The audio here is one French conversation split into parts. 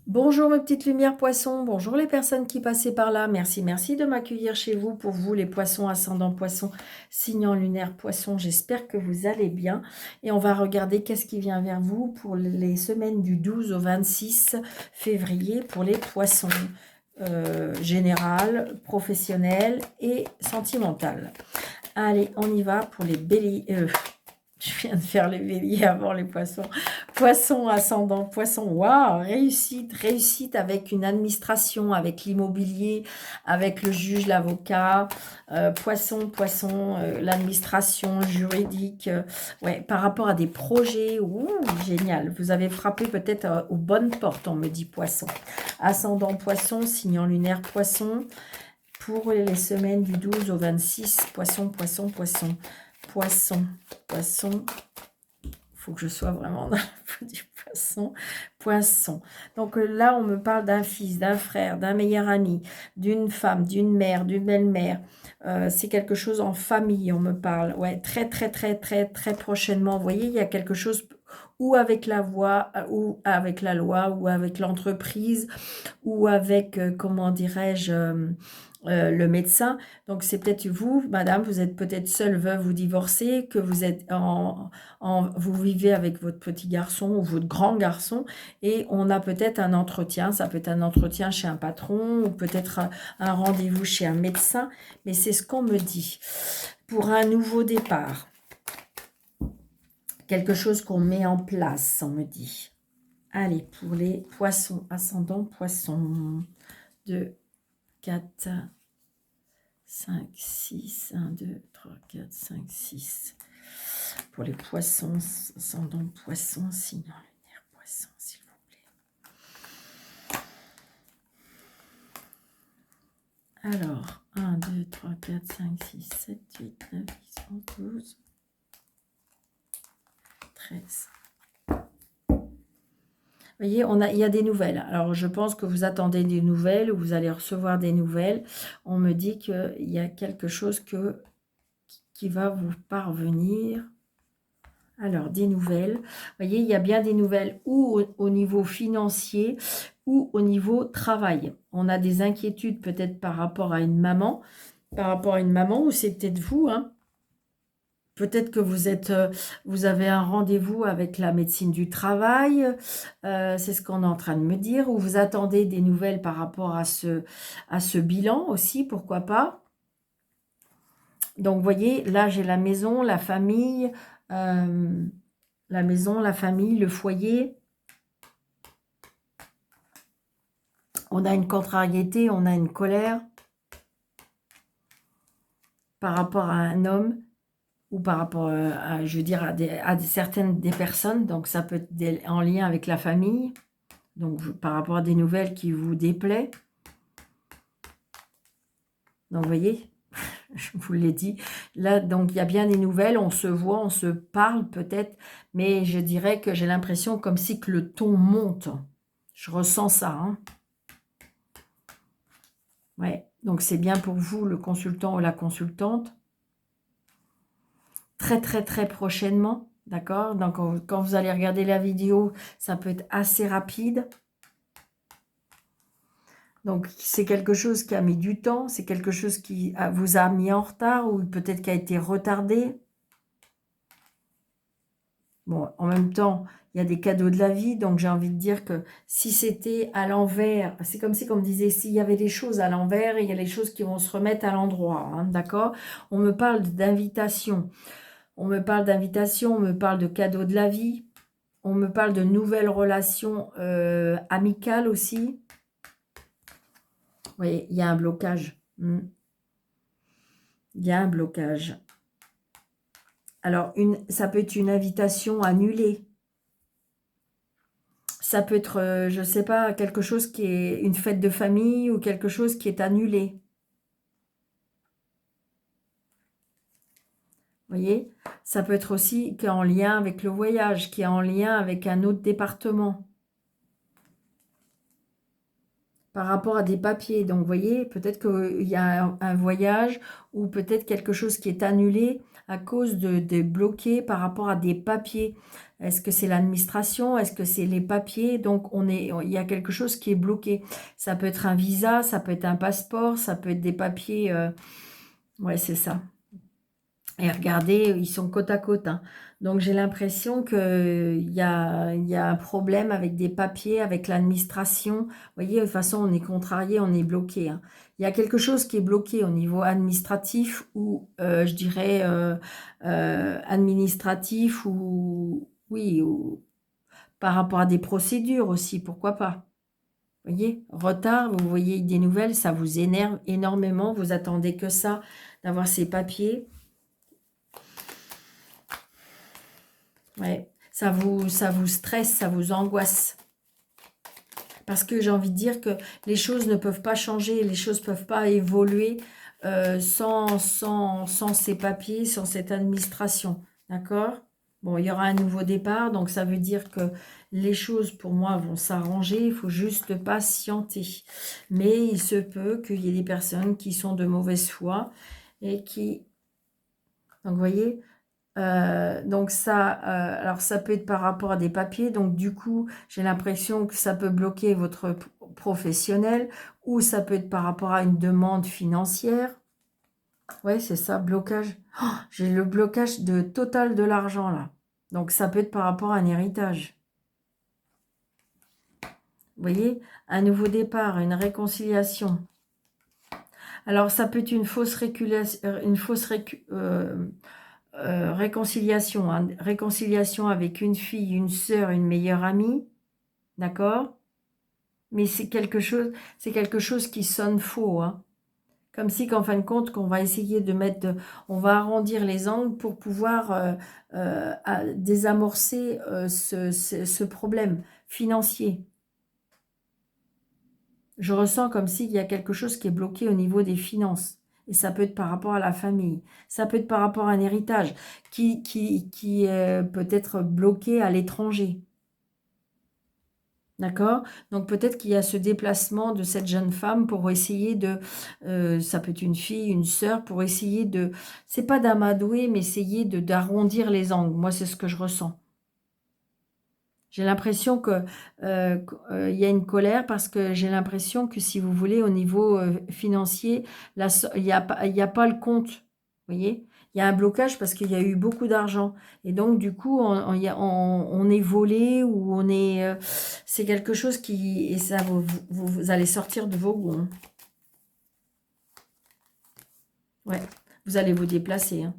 Bonjour mes petites lumières poissons, bonjour les personnes qui passaient par là. Merci de m'accueillir chez vous. Pour vous les poissons, ascendant poisson, signant lunaire poisson, j'espère que vous allez bien. Et on va regarder qu'est-ce qui vient vers vous pour les semaines du 12 au 26 février pour les poissons. Général, professionnel et sentimental. Allez, on y va pour les béliers. Je viens de faire les béliers avant les poissons. Poisson, ascendant, poisson. Waouh, réussite, réussite avec une administration, avec l'immobilier, avec le juge, l'avocat. Poisson, l'administration juridique. Ouais, par rapport à des projets. Ouh, génial. Vous avez frappé peut-être aux bonnes portes, on me dit poisson. Ascendant, poisson, signant lunaire, poisson. Pour les semaines du 12 au 26, poisson. Poisson, il faut que je sois vraiment dans la peau du poisson. Donc là, on me parle d'un fils, d'un frère, d'un meilleur ami, d'une femme, d'une mère, d'une belle-mère. C'est quelque chose en famille, on me parle. Ouais, très prochainement. Vous voyez, il y a quelque chose ou avec la voix, ou avec la loi, ou avec l'entreprise, ou avec, comment dirais-je, le médecin. Donc, c'est peut-être vous, madame, vous êtes peut-être seule, veuve ou divorcée, que vous êtes vous vivez avec votre petit garçon ou votre grand garçon, et on a peut-être un entretien. Ça peut être un entretien chez un patron, ou peut-être un rendez-vous chez un médecin, mais c'est ce qu'on me dit. Pour un nouveau départ, quelque chose qu'on met en place, on me dit. Allez, pour les poissons, ascendant poisson, 2, 4, 5, 6, 1, 2, 3, 4, 5, 6. Pour les poissons, ascendant poisson, signant lunaire poisson, s'il vous plaît. Alors, 1, 2, 3, 4, 5, 6, 7, 8, 9, 10, 11, 12, 13. Vous voyez, il y a des nouvelles. Alors, je pense que vous attendez des nouvelles ou vous allez recevoir des nouvelles. On me dit qu'il y a quelque chose qui va vous parvenir. Alors, des nouvelles. Vous voyez, il y a bien des nouvelles ou au niveau financier ou au niveau travail. On a des inquiétudes peut-être par rapport à une maman. Par rapport à une maman, ou c'est peut-être vous, hein. Peut-être que vous avez un rendez-vous avec la médecine du travail, c'est ce qu'on est en train de me dire, ou vous attendez des nouvelles par rapport à ce bilan aussi, pourquoi pas. Donc, vous voyez, là, j'ai la maison, la famille, la maison, la famille, le foyer. On a une contrariété, on a une colère par rapport à un homme, ou par rapport à, je veux dire, à certaines des personnes. Donc, ça peut être en lien avec la famille. Donc, par rapport à des nouvelles qui vous déplaient. Donc, vous voyez, je vous l'ai dit. Là, donc, il y a bien des nouvelles. On se voit, on se parle peut-être. Mais je dirais que j'ai l'impression comme si que le ton monte. Je ressens ça. Hein. Ouais. Donc, c'est bien pour vous, le consultant ou la consultante. Très prochainement. D'accord? Donc, quand vous allez regarder la vidéo, ça peut être assez rapide. Donc, c'est quelque chose qui a mis du temps, c'est quelque chose qui vous a mis en retard ou peut-être qui a été retardé. Bon, en même temps, il y a des cadeaux de la vie, donc j'ai envie de dire que si c'était à l'envers, c'est comme si, comme disait, s'il y avait des choses à l'envers, il y a les choses qui vont se remettre à l'endroit, hein, d'accord? On me parle d'invitation, on me parle d'invitation, on me parle de cadeaux de la vie, on me parle de nouvelles relations amicales aussi. Oui, il y a un blocage. Il y a un blocage. Alors, ça peut être une invitation annulée. Ça peut être, je ne sais pas, quelque chose qui est une fête de famille ou quelque chose qui est annulé. Vous voyez? Ça peut être aussi qui est en lien avec le voyage, qui est en lien avec un autre département. Par rapport à des papiers. Donc, vous voyez, peut-être qu'il y a un voyage ou peut-être quelque chose qui est annulé à cause de des bloqués par rapport à des papiers. Est-ce que c'est l'administration? Est-ce que c'est les papiers? Donc, il y a quelque chose qui est bloqué. Ça peut être un visa, ça peut être un passeport, ça peut être des papiers. Ouais, c'est ça. Et regardez, ils sont côte à côte, hein. Donc, j'ai l'impression il y a un problème avec des papiers, avec l'administration. Vous voyez, de toute façon, on est contrarié, on est bloqué, hein. Il y a quelque chose qui est bloqué au niveau administratif ou, je dirais, administratif ou, oui, ou par rapport à des procédures aussi, pourquoi pas. Vous voyez, retard, vous voyez des nouvelles, ça vous énerve énormément. Vous attendez que ça, d'avoir ces papiers. Ouais, ça vous stresse, ça vous angoisse. Parce que j'ai envie de dire que les choses ne peuvent pas changer, les choses ne peuvent pas évoluer sans ces papiers, sans cette administration. D'accord? Bon, il y aura un nouveau départ, donc ça veut dire que les choses, pour moi, vont s'arranger. Il faut juste patienter. Mais il se peut qu'il y ait des personnes qui sont de mauvaise foi et qui... Donc, vous voyez, donc ça, alors ça peut être par rapport à des papiers, donc du coup, j'ai l'impression que ça peut bloquer votre professionnel, ou ça peut être par rapport à une demande financière. Ouais, c'est ça, blocage. Oh, j'ai le blocage total de l'argent là. Donc ça peut être par rapport à un héritage. Vous voyez, un nouveau départ, une réconciliation. Alors ça peut être une fausse réconciliation, hein. Réconciliation avec une fille, une sœur, une meilleure amie, d'accord? Mais c'est quelque chose qui sonne faux, hein. Comme si qu'en fin de compte, qu'on va essayer de mettre, on va arrondir les angles pour pouvoir désamorcer ce problème financier. Je ressens comme s'il y a quelque chose qui est bloqué au niveau des finances. Et ça peut être par rapport à la famille. Ça peut être par rapport à un héritage qui peut être bloqué à l'étranger. D'accord? Donc peut-être qu'il y a ce déplacement de cette jeune femme pour essayer de... ça peut être une fille, une sœur, pour essayer de... C'est pas d'amadouer, mais essayer d'arrondir les angles. Moi, c'est ce que je ressens. J'ai l'impression que il y a une colère parce que j'ai l'impression que, si vous voulez, au niveau financier, il y a pas le compte. Vous voyez? Il y a un blocage parce qu'il y a eu beaucoup d'argent. Et donc, du coup, on est volé ou on est... c'est quelque chose qui... Et ça, vous allez sortir de vos gonds, hein. Ouais, vous allez vous déplacer, hein.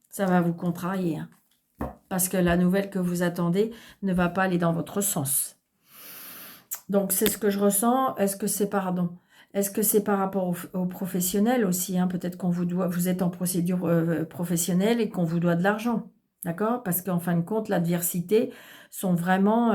Ça va vous contrarier, hein. Parce que la nouvelle que vous attendez ne va pas aller dans votre sens. Donc, c'est ce que je ressens. Est-ce que c'est, pardon, est-ce que c'est par rapport au professionnel aussi, hein? Peut-être qu'on vous doit, vous êtes en procédure professionnelle et qu'on vous doit de l'argent. D'accord? Parce qu'en fin de compte, l'adversité sont vraiment,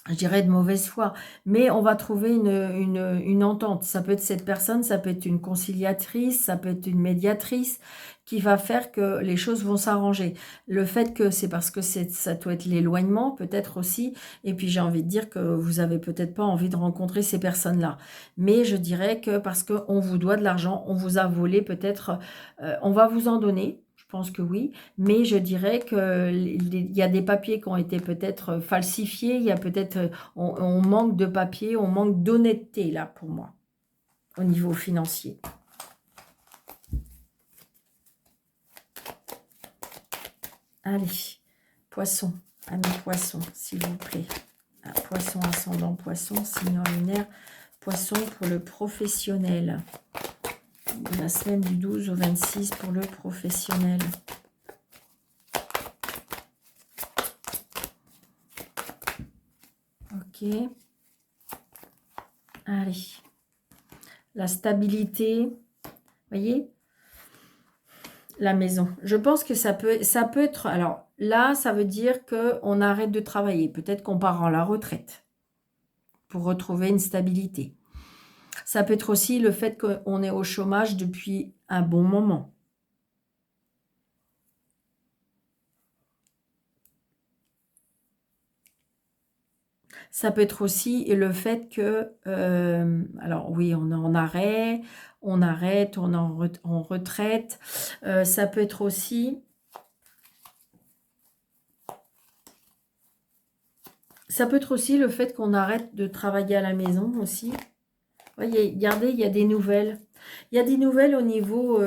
je dirais, de mauvaise foi. Mais on va trouver une entente. Ça peut être cette personne, ça peut être une conciliatrice, ça peut être une médiatrice qui va faire que les choses vont s'arranger. Le fait que c'est parce que ça doit être l'éloignement, peut-être aussi. Et puis j'ai envie de dire que vous avez peut-être pas envie de rencontrer ces personnes-là. Mais je dirais que parce qu'on vous doit de l'argent, on vous a volé peut-être, on va vous en donner. Je pense que oui, mais je dirais qu'il y a des papiers qui ont été peut-être falsifiés, il y a peut-être, on manque de papiers, on manque d'honnêteté là pour moi, au niveau financier. Allez, poisson, amis poisson, s'il vous plaît. Ah, poisson, ascendant poisson, signe lunaire, poisson pour le professionnel. La semaine du 12 au 26 pour le professionnel. Ok. Allez. La stabilité. Voyez? La maison. Je pense que ça peut être... Alors là, ça veut dire qu'on arrête de travailler. Peut-être qu'on part en la retraite pour retrouver une stabilité. Ça peut être aussi le fait qu'on est au chômage depuis un bon moment. Ça peut être aussi le fait que, alors oui, on est en arrêt, on arrête, on est en retraite. Ça peut être aussi, le fait qu'on arrête de travailler à la maison aussi. Voyez, regardez, il y a des nouvelles. Il y a des nouvelles au niveau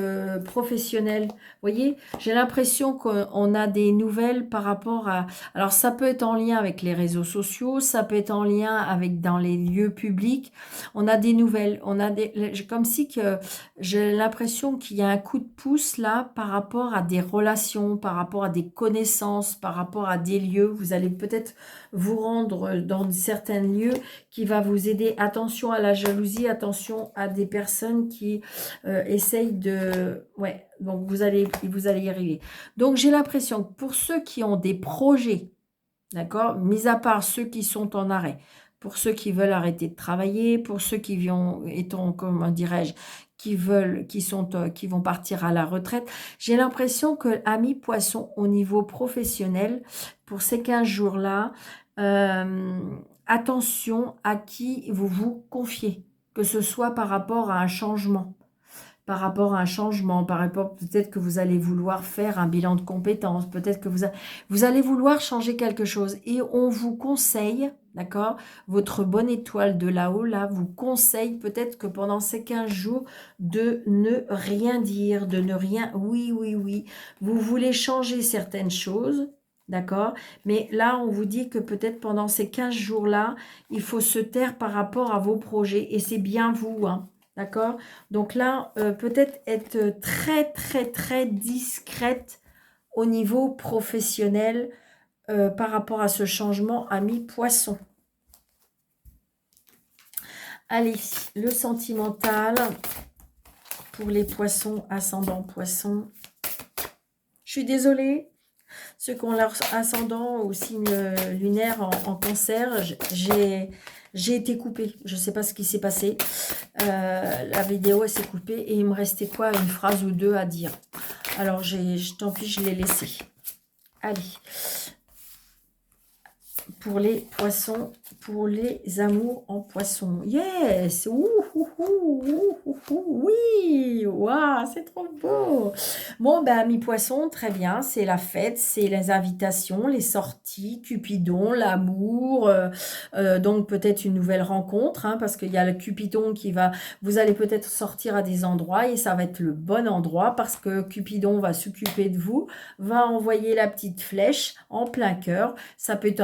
professionnel. Vous voyez, j'ai l'impression qu'on a des nouvelles par rapport à... Alors, ça peut être en lien avec les réseaux sociaux, ça peut être en lien avec dans les lieux publics. On a des nouvelles. On a des... Comme si que j'ai l'impression qu'il y a un coup de pouce là par rapport à des relations, par rapport à des connaissances, par rapport à des lieux. Vous allez peut-être vous rendre dans certains lieux qui va vous aider. Attention à la jalousie, attention à des personnes qui essayent de... Ouais, donc vous allez y arriver. Donc j'ai l'impression que pour ceux qui ont des projets, d'accord, mis à part ceux qui sont en arrêt, pour ceux qui veulent arrêter de travailler, pour ceux qui comment dirais-je, qui vont partir à la retraite, j'ai l'impression que, amis poissons, au niveau professionnel, pour ces 15 jours-là, euh, attention à qui vous vous confiez, que ce soit par rapport à un changement. Par rapport à un changement, par rapport, peut-être que vous allez vouloir faire un bilan de compétences, peut-être que vous allez vouloir changer quelque chose et on vous conseille, d'accord, votre bonne étoile de là-haut, là, vous conseille peut-être que pendant ces 15 jours de ne rien dire, de ne rien, oui, oui, oui, vous voulez changer certaines choses, d'accord, mais là, on vous dit que peut-être pendant ces 15 jours-là, il faut se taire par rapport à vos projets et c'est bien vous, hein. D'accord? Donc là, peut-être être très, très, très discrète au niveau professionnel par rapport à ce changement, ami poisson. Allez, le sentimental pour les poissons, ascendant poisson. Je suis désolée, ceux qui ont leur ascendant ou signe lunaire en cancer, j'ai été coupée. Je ne sais pas ce qui s'est passé. La vidéo, elle s'est coupée et il me restait quoi? Une phrase ou deux à dire. Alors, tant pis, je l'ai laissé. Allez. Pour les poissons, pour les amours en poisson. Yes! Ouh, ouh, ouh, ouh, ouh, oui! Waouh, c'est trop beau! Bon, ben, amis poissons, très bien. C'est la fête, c'est les invitations, les sorties, Cupidon, l'amour. Donc, peut-être une nouvelle rencontre, hein, parce qu'il y a le Cupidon qui va... Vous allez peut-être sortir à des endroits et ça va être le bon endroit parce que Cupidon va s'occuper de vous, va envoyer la petite flèche en plein cœur. Ça peut être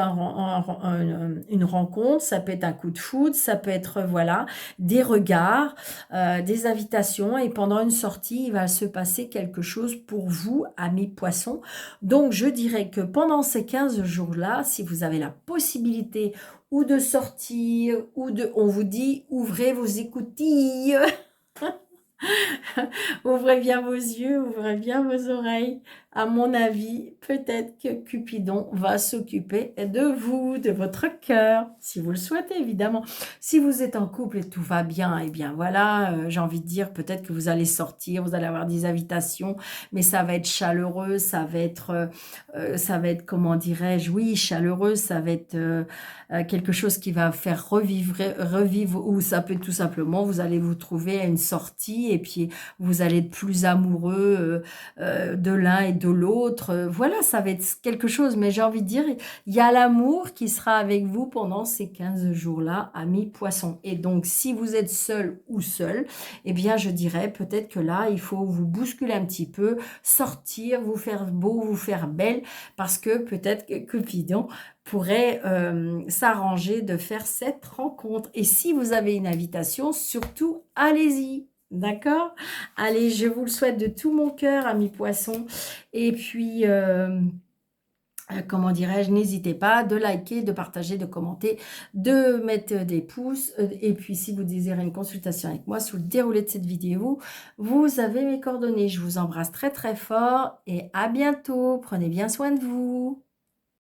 une rencontre, ça peut être un coup de foudre, ça peut être voilà des regards, des invitations et pendant une sortie, il va se passer quelque chose pour vous, amis poissons. Donc, je dirais que pendant ces 15 jours-là, si vous avez la possibilité ou de sortir, on vous dit, ouvrez vos écoutilles. Ouvrez bien vos yeux, ouvrez bien vos oreilles. À mon avis, peut-être que Cupidon va s'occuper de vous, de votre cœur, si vous le souhaitez, évidemment. Si vous êtes en couple et tout va bien, eh bien voilà, j'ai envie de dire, peut-être que vous allez sortir, vous allez avoir des invitations, mais ça va être chaleureux, ça va être, comment dirais-je, oui, chaleureux, ça va être quelque chose qui va faire revivre, ou ça peut tout simplement, vous allez vous trouver à une sortie et puis vous allez être plus amoureux de l'un et de l'autre. Voilà, ça va être quelque chose. Mais j'ai envie de dire, il y a l'amour qui sera avec vous pendant ces 15 jours-là, amis poissons. Et donc, si vous êtes seul ou seul, eh bien, je dirais peut-être que là, il faut vous bousculer un petit peu, sortir, vous faire beau, vous faire belle, parce que peut-être que Cupidon pourrait s'arranger de faire cette rencontre. Et si vous avez une invitation, surtout, allez-y. D'accord? Allez, je vous le souhaite de tout mon cœur, amis poissons. Et puis, comment dirais-je, n'hésitez pas de liker, de partager, de commenter, de mettre des pouces. Et puis, si vous désirez une consultation avec moi, sous le déroulé de cette vidéo, vous avez mes coordonnées. Je vous embrasse très très fort et à bientôt. Prenez bien soin de vous.